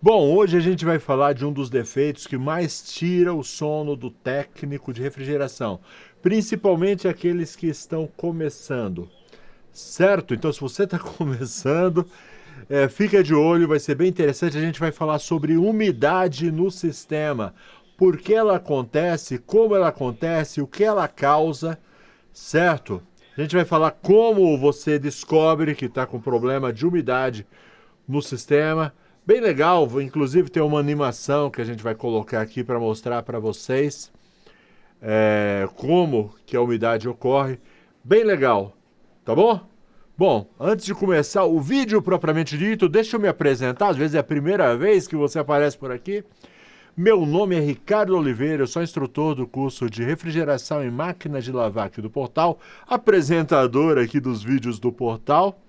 Bom, hoje a gente vai falar de um dos defeitos que mais tira o sono do técnico de refrigeração, principalmente aqueles que estão começando, certo? Então, se você está começando, fica de olho, vai ser bem interessante. A gente vai falar sobre umidade no sistema, por que ela acontece, como ela acontece, o que ela causa, certo? A gente vai falar como você descobre que está com problema de umidade no sistema. Bem legal, inclusive tem uma animação que a gente vai colocar aqui para mostrar para vocês como que a umidade ocorre. Bem legal, tá bom? Bom, antes de começar o vídeo propriamente dito, deixa eu me apresentar, às vezes é a primeira vez que você aparece por aqui. Meu nome é Ricardo Oliveira, eu sou instrutor do curso de refrigeração em máquinas de lavar aqui do portal, apresentador aqui dos vídeos do portal,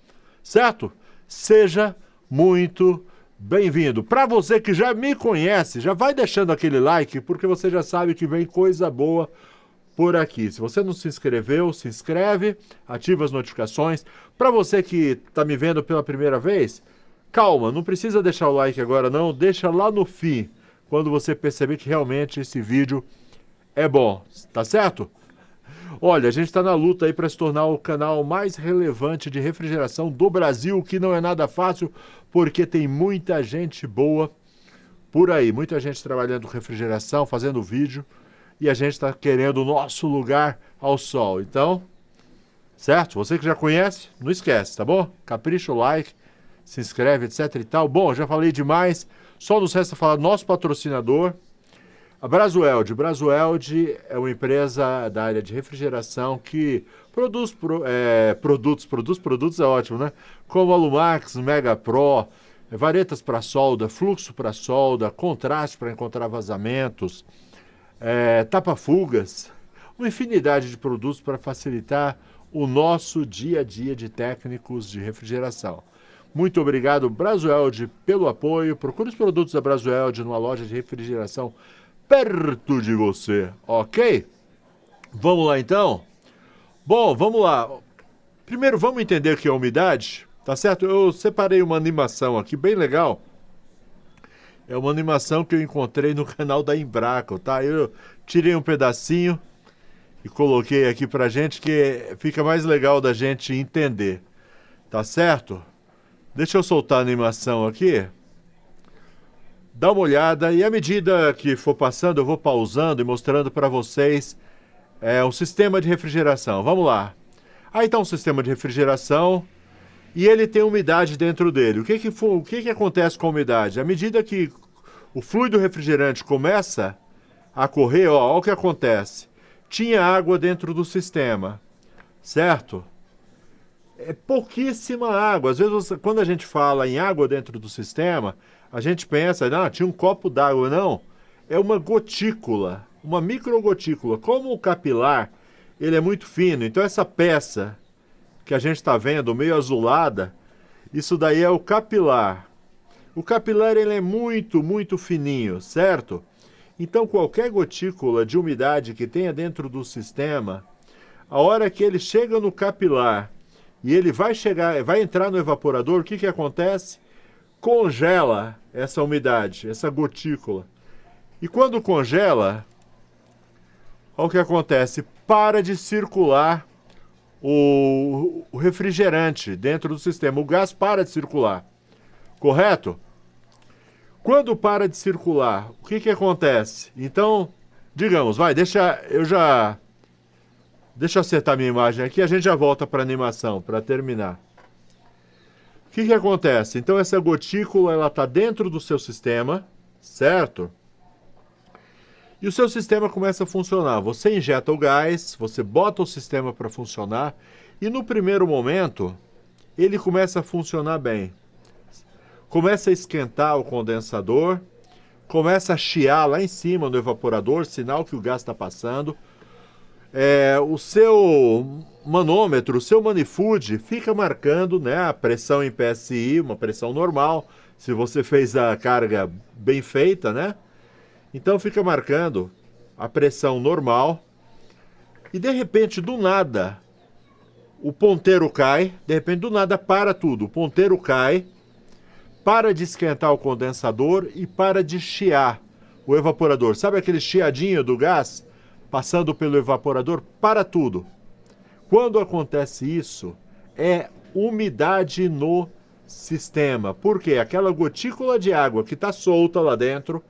certo? Seja muito bem-vindo. Para você que já me conhece, já vai deixando aquele like, porque você já sabe que vem coisa boa por aqui. Se você não se inscreveu, se inscreve, ativa as notificações. Para você que está me vendo pela primeira vez, calma, não precisa deixar o like agora não, deixa lá no fim, quando você perceber que realmente esse vídeo é bom, tá certo? Olha, a gente está na luta aí para se tornar o canal mais relevante de refrigeração do Brasil, o que não é nada fácil, porque tem muita gente boa por aí, muita gente trabalhando com refrigeração, fazendo vídeo, e a gente está querendo o nosso lugar ao sol. Então, certo? Você que já conhece, não esquece, tá bom? Capricha o like, se inscreve, etc e tal. Bom, já falei demais, só nos resta falar do nosso patrocinador, a Brasueld. Brasueld é uma empresa da área de refrigeração que produtos é ótimo, né? Como Alumax, Mega Pro, varetas para solda, fluxo para solda, contraste para encontrar vazamentos, tapa-fugas, uma infinidade de produtos para facilitar o nosso dia a dia de técnicos de refrigeração. Muito obrigado, Brasueld, pelo apoio. Procure os produtos da Brasueld numa loja de refrigeração perto de você, ok? Vamos lá então? Bom, vamos lá. Primeiro vamos entender o que é umidade, tá certo? Eu separei uma animação aqui bem legal. É uma animação que eu encontrei no canal da Embraco, tá? Eu tirei um pedacinho e coloquei aqui pra gente que fica mais legal da gente entender, tá certo? Deixa eu soltar a animação aqui. Dá uma olhada e à medida que for passando eu vou pausando e mostrando para vocês um sistema de refrigeração. Vamos lá. Aí está um sistema de refrigeração e ele tem umidade dentro dele. O que acontece com a umidade? À medida que o fluido refrigerante começa a correr, ó, o que acontece. Tinha água dentro do sistema, certo? É pouquíssima água. Às vezes, quando a gente fala em água dentro do sistema, a gente pensa, não, tinha um copo d'água. Não, é uma gotícula, uma microgotícula. Como o capilar, ele é muito fino, então essa peça que a gente está vendo, meio azulada, isso daí é o capilar. O capilar, ele é muito, muito fininho, certo? Então, qualquer gotícula de umidade que tenha dentro do sistema, a hora que ele chega no capilar e ele vai entrar no evaporador, o que acontece? Congela essa umidade, essa gotícula. E quando congela, olha o que acontece? Para de circular o refrigerante dentro do sistema. O gás para de circular, correto? Quando para de circular, o que acontece? Então, digamos, deixa eu acertar minha imagem aqui, a gente já volta para a animação, para terminar. O que acontece? Então essa gotícula, ela está dentro do seu sistema, certo? E o seu sistema começa a funcionar. Você injeta o gás, você bota o sistema para funcionar, e no primeiro momento, ele começa a funcionar bem. Começa a esquentar o condensador, começa a chiar lá em cima no evaporador, sinal que o gás está passando. O seu manômetro, o seu manifold fica marcando, né, a pressão em PSI, uma pressão normal, se você fez a carga bem feita, né? Então fica marcando a pressão normal e de repente, do nada, o ponteiro cai, de repente, do nada para tudo, o ponteiro cai, para de esquentar o condensador e para de chiar o evaporador. Sabe aquele chiadinho do gás passando pelo evaporador? Para tudo. Quando acontece isso, é umidade no sistema. Por quê? Aquela gotícula de água que está solta lá dentro,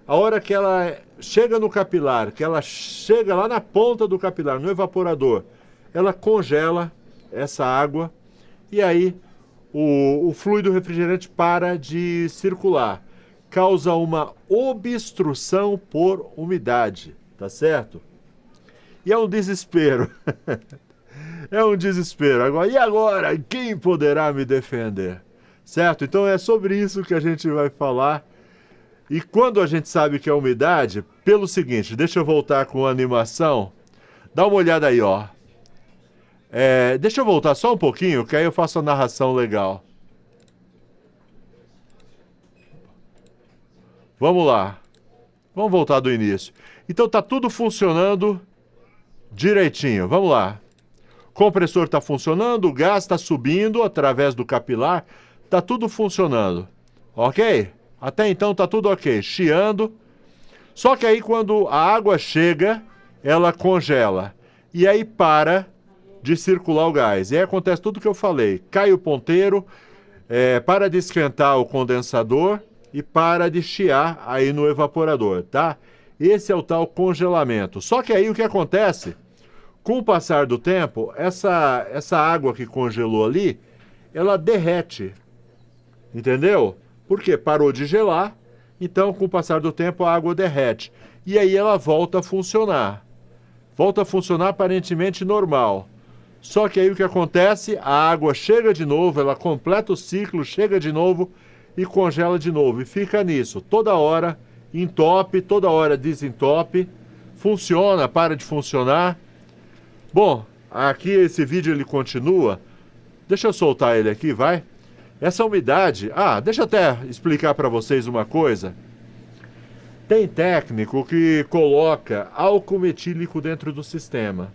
a hora que ela chega no capilar, que ela chega lá na ponta do capilar, no evaporador, ela congela essa água e aí o fluido refrigerante para de circular. Causa uma obstrução por umidade, tá certo? E é um desespero. É um desespero. E agora? Quem poderá me defender? Certo? Então é sobre isso que a gente vai falar. E quando a gente sabe que é umidade, pelo seguinte, deixa eu voltar com a animação. Dá uma olhada aí, ó. Deixa eu voltar só um pouquinho, que aí eu faço a narração legal. Vamos lá. Vamos voltar do início. Então tá tudo funcionando direitinho. Vamos lá. O compressor está funcionando, o gás está subindo através do capilar. Tá tudo funcionando. Ok? Até então tá tudo ok. Chiando. Só que aí quando a água chega, ela congela. E aí para de circular o gás. E aí acontece tudo o que eu falei. Cai o ponteiro, para de esquentar o condensador e para de chiar aí no evaporador, tá? Esse é o tal congelamento. Só que aí o que acontece? Com o passar do tempo, essa água que congelou ali, ela derrete. Entendeu? Porque parou de gelar, então com o passar do tempo a água derrete. E aí ela volta a funcionar. Volta a funcionar aparentemente normal. Só que aí o que acontece? A água chega de novo, ela completa o ciclo, chega de novo e congela de novo. E fica nisso. Toda hora entope, toda hora desentope. Funciona, para de funcionar. Bom, aqui esse vídeo ele continua. Deixa eu soltar ele aqui, vai. Essa umidade... deixa eu até explicar para vocês uma coisa. Tem técnico que coloca álcool metílico dentro do sistema.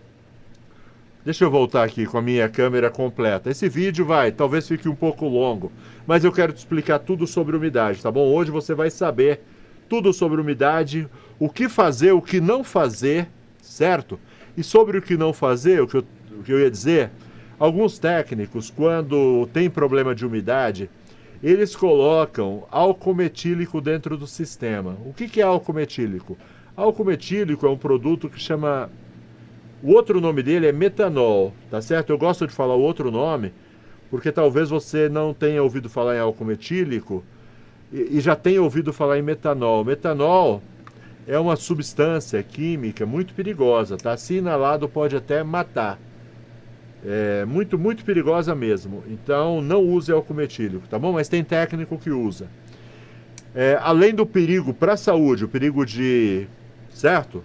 Deixa eu voltar aqui com a minha câmera completa. Esse vídeo talvez fique um pouco longo, mas eu quero te explicar tudo sobre umidade, tá bom? Hoje você vai saber tudo sobre umidade, o que fazer, o que não fazer, certo? E sobre o que não fazer, o que eu ia dizer... Alguns técnicos, quando tem problema de umidade, eles colocam álcool metílico dentro do sistema. O que é álcool metílico? Álcool metílico é um produto que chama... O outro nome dele é metanol, tá certo? Eu gosto de falar o outro nome, porque talvez você não tenha ouvido falar em álcool metílico e já tenha ouvido falar em metanol. Metanol é uma substância química muito perigosa, tá? Se inalado pode até matar. É muito, muito perigosa mesmo. Então, não use álcool metílico, tá bom? Mas tem técnico que usa. Além do perigo para a saúde, o perigo de... Certo?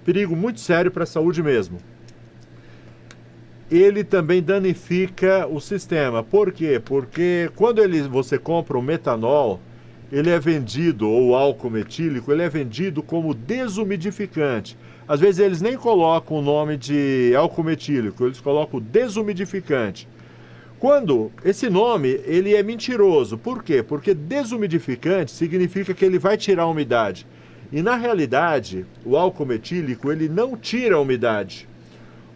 Perigo muito sério para a saúde mesmo. Ele também danifica o sistema. Por quê? Porque quando você compra o metanol, ele é vendido, ou álcool metílico, ele é vendido como desumidificante. Às vezes eles nem colocam o nome de álcool metílico, eles colocam desumidificante. Quando esse nome, ele é mentiroso. Por quê? Porque desumidificante significa que ele vai tirar a umidade. E na realidade, o álcool metílico, ele não tira a umidade.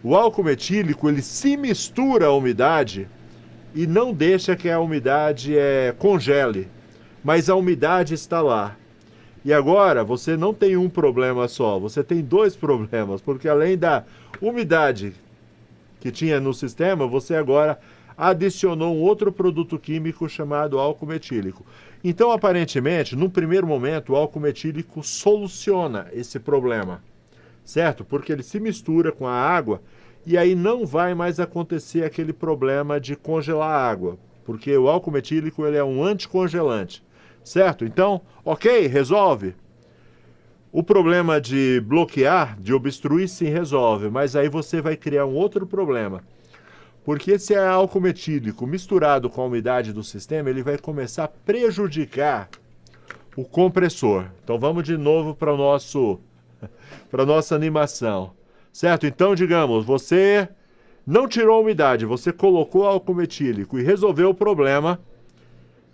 O álcool metílico, ele se mistura à umidade e não deixa que a umidade congele. Mas a umidade está lá. E agora você não tem um problema só, você tem dois problemas, porque além da umidade que tinha no sistema, você agora adicionou um outro produto químico chamado álcool metílico. Então, aparentemente, num primeiro momento, o álcool metílico soluciona esse problema, certo? Porque ele se mistura com a água e aí não vai mais acontecer aquele problema de congelar a água, porque o álcool metílico ele é um anticongelante. Certo? Então, ok, resolve. O problema de bloquear, de obstruir, sim, resolve. Mas aí você vai criar um outro problema. Porque se é álcool metílico misturado com a umidade do sistema, ele vai começar a prejudicar o compressor. Então vamos de novo para a nossa animação. Certo? Então, digamos, você não tirou a umidade, você colocou álcool metílico e resolveu o problema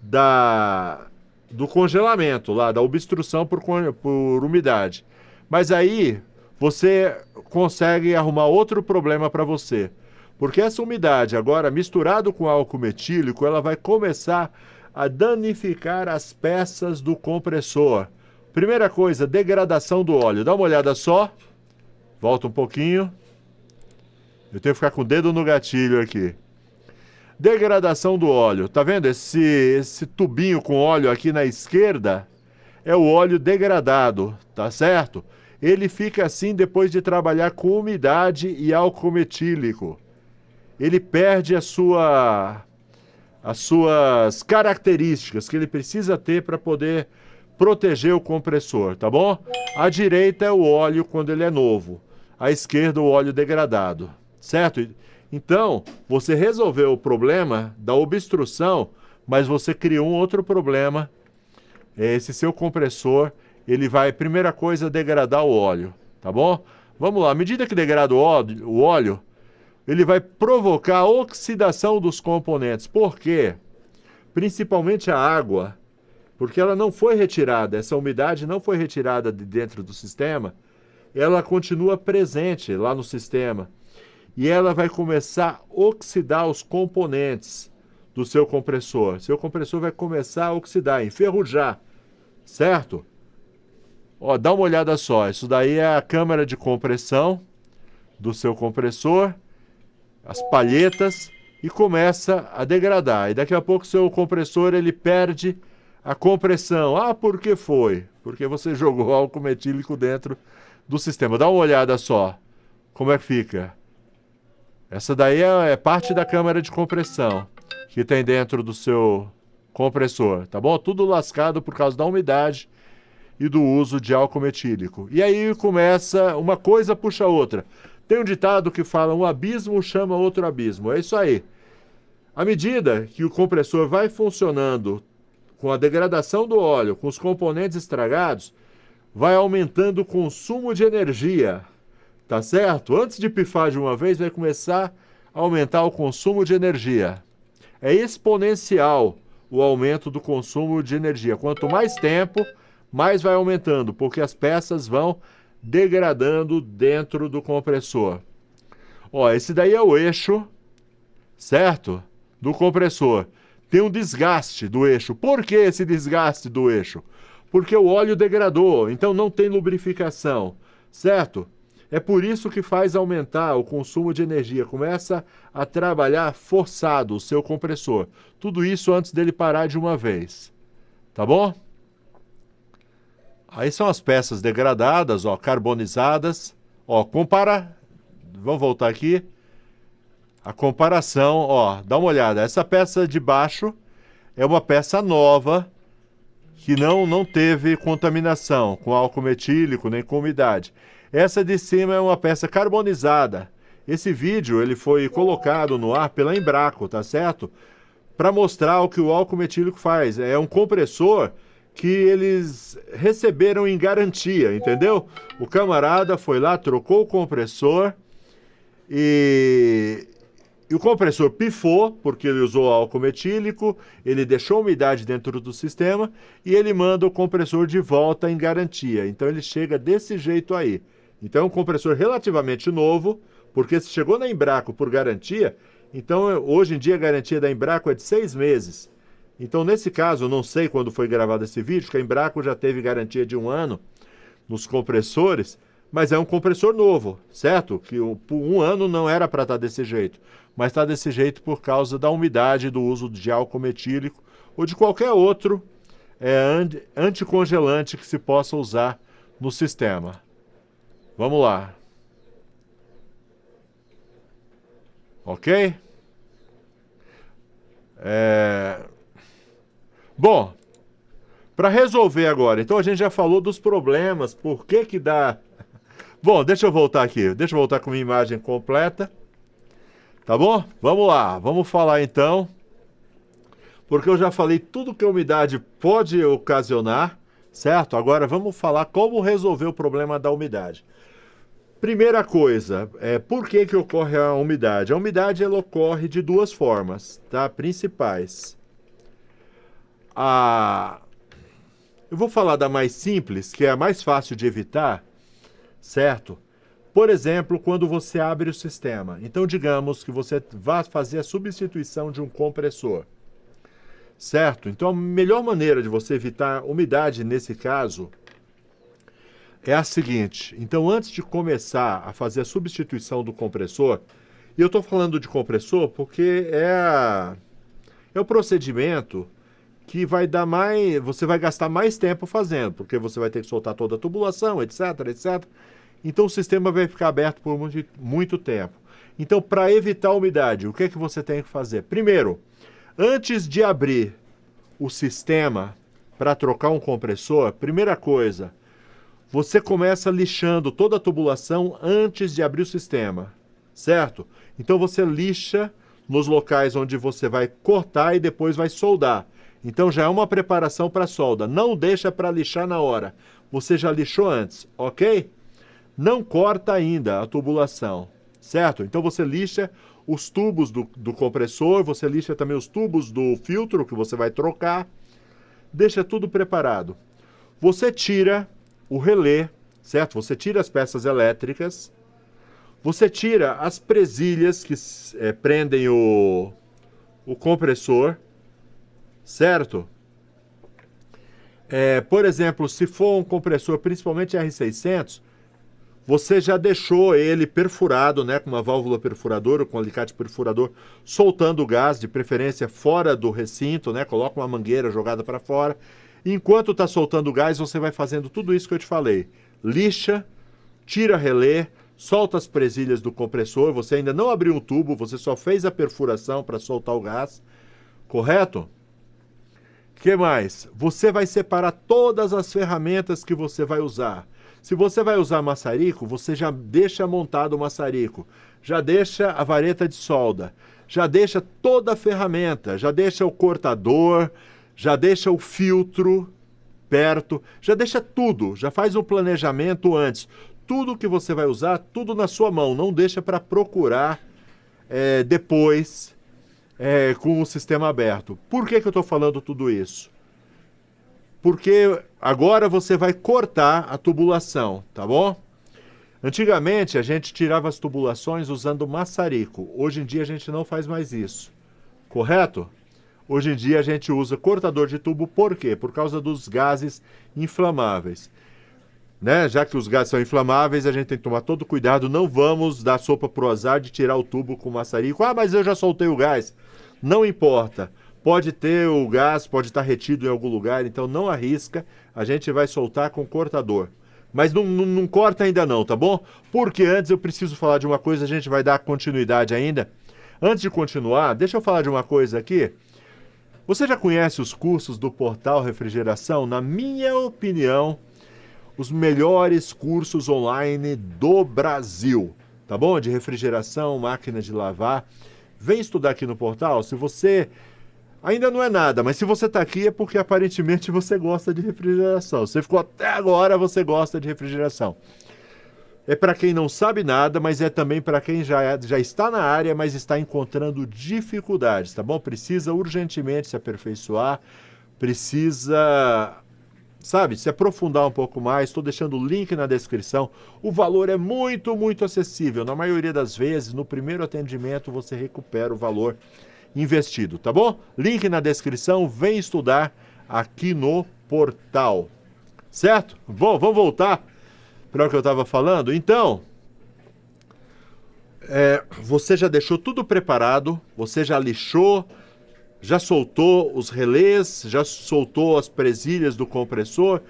do congelamento, lá, da obstrução por umidade. Mas aí você consegue arrumar outro problema para você. Porque essa umidade agora, misturado com álcool metílico, ela vai começar a danificar as peças do compressor. Primeira coisa, degradação do óleo. Dá uma olhada só. Volta um pouquinho. Eu tenho que ficar com o dedo no gatilho aqui. Degradação do óleo. Tá vendo? Esse tubinho com óleo aqui na esquerda é o óleo degradado, tá certo? Ele fica assim depois de trabalhar com umidade e álcool metílico. Ele perde as suas características que ele precisa ter para poder proteger o compressor, tá bom? À direita é o óleo quando ele é novo. À esquerda o óleo degradado, certo? Então, você resolveu o problema da obstrução, mas você criou um outro problema. Esse seu compressor, ele vai, primeira coisa, degradar o óleo, tá bom? Vamos lá, à medida que degrada o óleo, ele vai provocar a oxidação dos componentes. Por quê? Principalmente a água, porque ela não foi retirada, essa umidade não foi retirada de dentro do sistema, ela continua presente lá no sistema. E ela vai começar a oxidar os componentes do seu compressor. Seu compressor vai começar a oxidar, enferrujar, certo? Ó, dá uma olhada só, isso daí é a câmara de compressão do seu compressor, as palhetas, e começa a degradar. E daqui a pouco o seu compressor ele perde a compressão. Ah, por que foi? Porque você jogou álcool metílico dentro do sistema. Dá uma olhada só, como é que fica. Essa daí é parte da câmara de compressão que tem dentro do seu compressor, tá bom? Tudo lascado por causa da umidade e do uso de álcool metílico. E aí começa, uma coisa puxa a outra. Tem um ditado que fala, um abismo chama outro abismo. É isso aí. À medida que o compressor vai funcionando com a degradação do óleo, com os componentes estragados, vai aumentando o consumo de energia. Tá certo? Antes de pifar de uma vez, vai começar a aumentar o consumo de energia. É exponencial o aumento do consumo de energia. Quanto mais tempo, mais vai aumentando, porque as peças vão degradando dentro do compressor. Ó, esse daí é o eixo, certo? Do compressor. Tem um desgaste do eixo. Por que esse desgaste do eixo? Porque o óleo degradou, então não tem lubrificação, certo? É por isso que faz aumentar o consumo de energia. Começa a trabalhar forçado o seu compressor. Tudo isso antes dele parar de uma vez. Tá bom? Aí são as peças degradadas, ó, carbonizadas. Ó, Vamos voltar aqui. A comparação, ó, dá uma olhada. Essa peça de baixo é uma peça nova que não teve contaminação com álcool metílico nem com umidade. Essa de cima é uma peça carbonizada. Esse vídeo ele foi colocado no ar pela Embraco, tá certo? Para mostrar o que o álcool metílico faz. É um compressor que eles receberam em garantia, entendeu? O camarada foi lá, trocou o compressor e o compressor pifou, porque ele usou álcool metílico, ele deixou umidade dentro do sistema e ele manda o compressor de volta em garantia. Então ele chega desse jeito aí. Então é um compressor relativamente novo, porque se chegou na Embraco por garantia, então hoje em dia a garantia da Embraco é de 6 meses. Então nesse caso, eu não sei quando foi gravado esse vídeo, que a Embraco já teve garantia de 1 ano nos compressores, mas é um compressor novo, certo? Que por 1 ano não era para estar desse jeito, mas está desse jeito por causa da umidade do uso de álcool metílico ou de qualquer outro anticongelante que se possa usar no sistema. Vamos lá. Ok? Bom, para resolver agora, então a gente já falou dos problemas, por que que dá... Bom, deixa eu voltar aqui, deixa eu voltar com minha imagem completa, tá bom? Vamos lá, vamos falar então, porque eu já falei tudo que a umidade pode ocasionar, certo? Agora vamos falar como resolver o problema da umidade. Primeira coisa, por que que ocorre a umidade? A umidade ela ocorre de 2 formas, tá? Principais. Eu vou falar da mais simples, que é a mais fácil de evitar, certo? Por exemplo, quando você abre o sistema. Então, digamos que você vá fazer a substituição de um compressor, certo? Então, a melhor maneira de você evitar umidade nesse caso é a seguinte. Então, antes de começar a fazer a substituição do compressor, e eu estou falando de compressor porque é o procedimento que vai dar mais, você vai gastar mais tempo fazendo, porque você vai ter que soltar toda a tubulação, etc, etc. Então o sistema vai ficar aberto por muito tempo. Então, para evitar a umidade, o que é que você tem que fazer? Primeiro, antes de abrir o sistema para trocar um compressor, primeira coisa, você começa lixando toda a tubulação antes de abrir o sistema, certo? Então você lixa nos locais onde você vai cortar e depois vai soldar. Então já é uma preparação para solda. Não deixa para lixar na hora. Você já lixou antes, ok? Não corta ainda a tubulação, certo? Então você lixa os tubos do compressor, você lixa também os tubos do filtro que você vai trocar. Deixa tudo preparado. Você tira o relé, certo? Você tira as peças elétricas. Você tira as presilhas que prendem o compressor, certo? Por exemplo, se for um compressor, principalmente R600, você já deixou ele perfurado, né, com uma válvula perfuradora, com um alicate perfurador, soltando o gás, de preferência fora do recinto, né? Coloca uma mangueira jogada para fora. Enquanto está soltando o gás, você vai fazendo tudo isso que eu te falei. Lixa, tira relé, solta as presilhas do compressor, você ainda não abriu um tubo, você só fez a perfuração para soltar o gás, correto? O que mais? Você vai separar todas as ferramentas que você vai usar. Se você vai usar maçarico, você já deixa montado o maçarico, já deixa a vareta de solda, já deixa toda a ferramenta, já deixa o cortador, já deixa o filtro perto, já deixa tudo, já faz um planejamento antes. Tudo que você vai usar, tudo na sua mão, não deixa para procurar depois com o sistema aberto. Por que eu estou falando tudo isso? Porque agora você vai cortar a tubulação, tá bom? Antigamente a gente tirava as tubulações usando maçarico. Hoje em dia a gente não faz mais isso, correto? Hoje em dia a gente usa cortador de tubo, por quê? Por causa dos gases inflamáveis. Né? Já que os gases são inflamáveis, a gente tem que tomar todo cuidado. Não vamos dar sopa pro azar de tirar o tubo com maçarico. Ah, mas eu já soltei o gás. Não importa. Pode ter o gás, pode estar retido em algum lugar, então não arrisca. A gente vai soltar com cortador. Mas não corta ainda não, tá bom? Porque antes eu preciso falar de uma coisa, a gente vai dar continuidade ainda. Antes de continuar, deixa eu falar de uma coisa aqui. Você já conhece os cursos do Portal Refrigeração? Na minha opinião, os melhores cursos online do Brasil, tá bom? De refrigeração, máquina de lavar. Vem estudar aqui no portal. Se você ainda não é nada, mas se você está aqui é porque aparentemente você gosta de refrigeração. Você ficou até agora, você gosta de refrigeração. É para quem não sabe nada, mas é também para quem já está na área, mas está encontrando dificuldades, tá bom? Precisa urgentemente se aperfeiçoar, precisa, sabe, se aprofundar um pouco mais. Estou deixando o link na descrição. O valor é muito, muito acessível. Na maioria das vezes, no primeiro atendimento, você recupera o valor investido, tá bom? Link na descrição, vem estudar aqui no portal, certo? Bom, vamos voltar para o que eu estava falando. Então, você já deixou tudo preparado, você já lixou, já soltou os relés, já soltou as presilhas do compressor,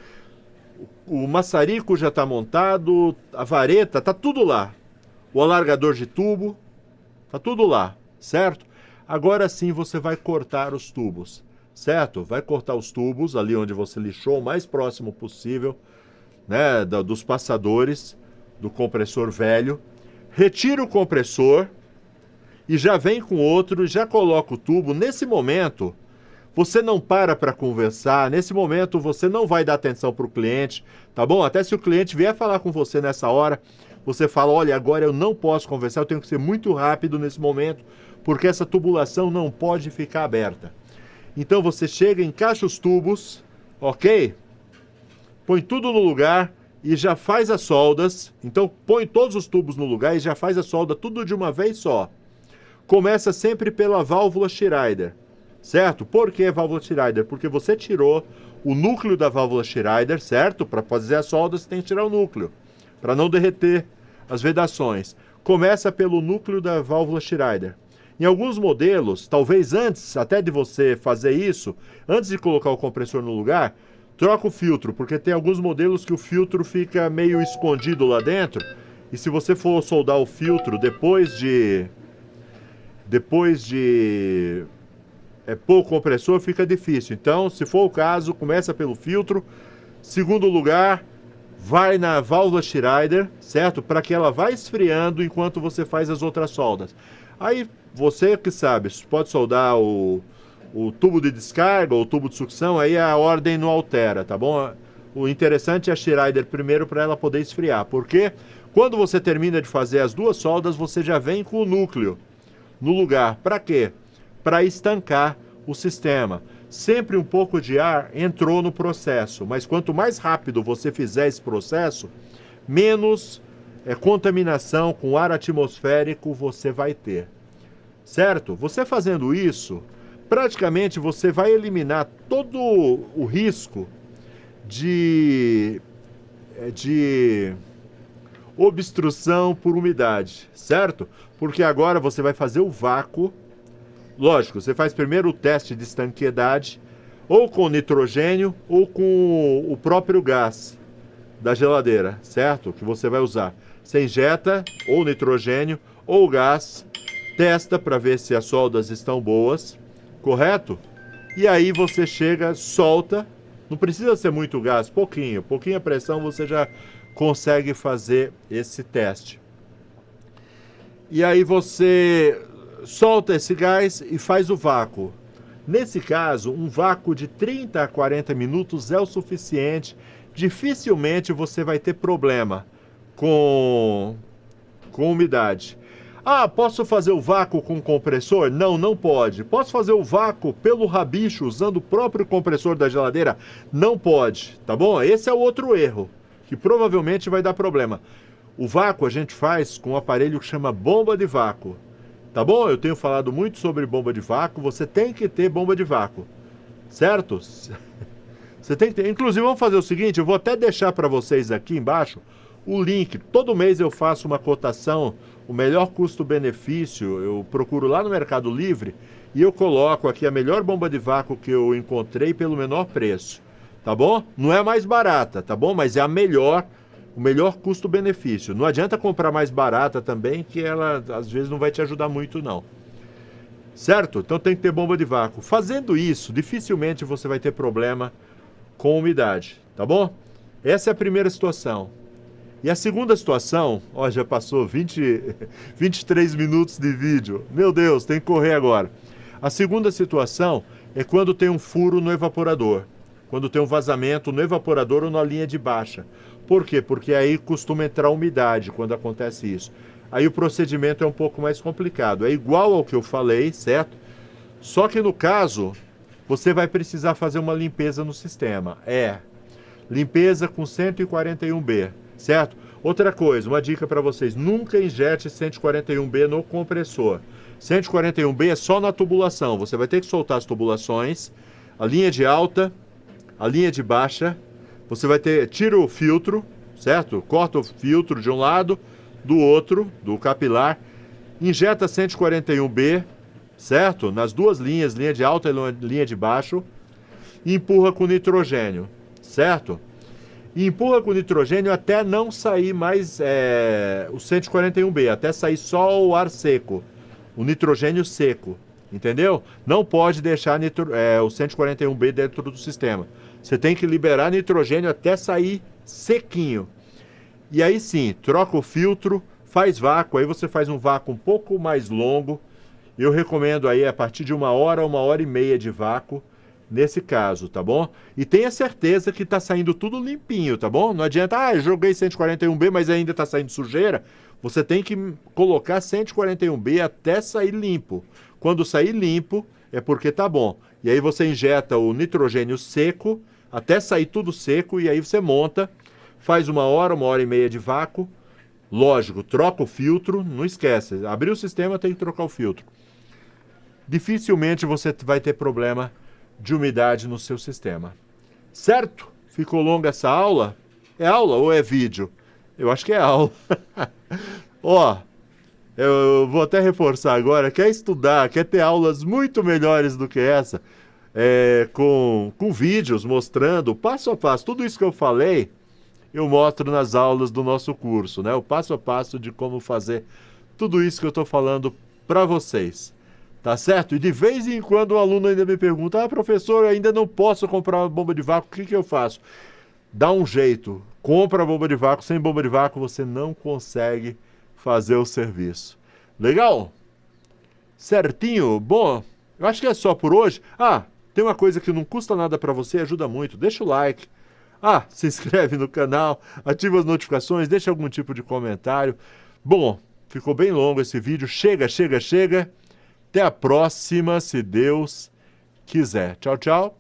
o maçarico já está montado, a vareta, está tudo lá, o alargador de tubo, está tudo lá, certo? Agora sim você vai cortar os tubos, certo? Vai cortar os tubos ali onde você lixou, o mais próximo possível, né, dos passadores do compressor velho. Retira o compressor e já vem com outro, já coloca o tubo. Nesse momento, você não para conversar, nesse momento você não vai dar atenção para o cliente, tá bom? Até se o cliente vier falar com você nessa hora, você fala, olha, agora eu não posso conversar, eu tenho que ser muito rápido nesse momento, porque essa tubulação não pode ficar aberta. Então você chega, encaixa os tubos, ok? Põe tudo no lugar e já faz as soldas. Então põe todos os tubos no lugar e já faz a solda tudo de uma vez só. Começa sempre pela válvula Schreider, certo? Por que válvula Schreider? Porque você tirou o núcleo da válvula Schreider, certo? Para fazer a solda você tem que tirar o núcleo, para não derreter as vedações. Começa pelo núcleo da válvula Schreider. Em alguns modelos, talvez antes até de você fazer isso, antes de colocar o compressor no lugar, troca o filtro, porque tem alguns modelos que o filtro fica meio escondido lá dentro, e se você for soldar o filtro depois de pôr o compressor, fica difícil. Então, se for o caso, começa pelo filtro. Segundo lugar, vai na válvula Schreider, certo? Para que ela vá esfriando enquanto você faz as outras soldas. Aí, você que sabe, pode soldar o tubo de descarga ou o tubo de sucção, aí a ordem não altera, tá bom? O interessante é a Schreider primeiro para ela poder esfriar, porque quando você termina de fazer as duas soldas, você já vem com o núcleo no lugar. Para quê? Para estancar o sistema. Sempre um pouco de ar entrou no processo, mas quanto mais rápido você fizer esse processo, menos contaminação com ar atmosférico você vai ter. Certo? Você fazendo isso, praticamente você vai eliminar todo o risco de obstrução por umidade, certo? Porque agora você vai fazer o vácuo. Lógico, você faz primeiro o teste de estanqueidade, ou com nitrogênio, ou com o próprio gás da geladeira, certo? Que você vai usar. Você injeta ou nitrogênio ou gás, testa para ver se as soldas estão boas, correto? E aí você chega, solta, não precisa ser muito gás, pouquinho a pressão você já consegue fazer esse teste. E aí você solta esse gás e faz o vácuo. Nesse caso, um vácuo de 30 a 40 minutos é o suficiente. Dificilmente você vai ter problema com umidade. Ah, posso fazer o vácuo com compressor? Não, não pode. Posso fazer o vácuo pelo rabicho usando o próprio compressor da geladeira? Não pode, tá bom? Esse é o outro erro, que provavelmente vai dar problema. O vácuo a gente faz com um aparelho que chama bomba de vácuo. Tá bom? Eu tenho falado muito sobre bomba de vácuo. Você tem que ter bomba de vácuo, certo? Você tem que ter. Inclusive, vamos fazer o seguinte: eu vou até deixar para vocês aqui embaixo o link. Todo mês eu faço uma cotação, o melhor custo-benefício. Eu procuro lá no Mercado Livre e eu coloco aqui a melhor bomba de vácuo que eu encontrei pelo menor preço. Tá bom? Não é mais barata, tá bom? Mas é a melhor. O melhor custo-benefício. Não adianta comprar mais barata também, que ela às vezes não vai te ajudar muito não. Certo? Então tem que ter bomba de vácuo. Fazendo isso, dificilmente você vai ter problema com umidade, tá bom? Essa é a primeira situação. E a segunda situação, ó, já passou 23 minutos de vídeo. Meu Deus, tem que correr agora. A segunda situação é quando tem um furo no evaporador. Quando tem um vazamento no evaporador ou na linha de baixa. Por quê? Porque aí costuma entrar umidade quando acontece isso. Aí o procedimento é um pouco mais complicado. É igual ao que eu falei, certo? Só que no caso, você vai precisar fazer uma limpeza no sistema. Limpeza com 141B, certo? Outra coisa, uma dica para vocês. Nunca injete 141B no compressor. 141B é só na tubulação. Você vai ter que soltar as tubulações, a linha de alta, a linha de baixa. Você vai ter, tira o filtro, certo? Corta o filtro de um lado, do outro, do capilar. Injeta 141B, certo? Nas duas linhas, linha de alta e linha de baixo. E empurra com nitrogênio, certo? E empurra com nitrogênio até não sair mais o 141B, até sair só o ar seco, o nitrogênio seco, entendeu? Não pode deixar o 141B dentro do sistema. Você tem que liberar nitrogênio até sair sequinho. E aí sim, troca o filtro, faz vácuo, aí você faz um vácuo um pouco mais longo. Eu recomendo aí a partir de 1 hora e meia de vácuo, nesse caso, tá bom? E tenha certeza que tá saindo tudo limpinho, tá bom? Não adianta, eu joguei 141B, mas ainda tá saindo sujeira. Você tem que colocar 141B até sair limpo. Quando sair limpo, é porque tá bom. E aí você injeta o nitrogênio seco, até sair tudo seco, e aí você monta, faz 1 hora e meia de vácuo. Lógico, troca o filtro, não esquece. Abrir o sistema, tem que trocar o filtro. Dificilmente você vai ter problema de umidade no seu sistema. Certo? Ficou longa essa aula? É aula ou é vídeo? Eu acho que é aula. Ó, eu vou até reforçar agora. Quer estudar, quer ter aulas muito melhores do que essa, com vídeos mostrando passo a passo tudo isso que eu falei, eu mostro nas aulas do nosso curso, né? O passo a passo de como fazer tudo isso que eu estou falando para vocês. Tá certo? E de vez em quando o aluno ainda me pergunta: ah, professor, eu ainda não posso comprar uma bomba de vácuo, o que eu faço? Dá um jeito, compra a bomba de vácuo. Sem bomba de vácuo você não consegue fazer o serviço. Legal? Certinho? Bom, eu acho que é só por hoje. Ah, tem uma coisa que não custa nada para você, ajuda muito. Deixa o like. Ah, se inscreve no canal, ativa as notificações, deixa algum tipo de comentário. Bom, ficou bem longo esse vídeo. Chega, chega, chega. Até a próxima, se Deus quiser. Tchau, tchau.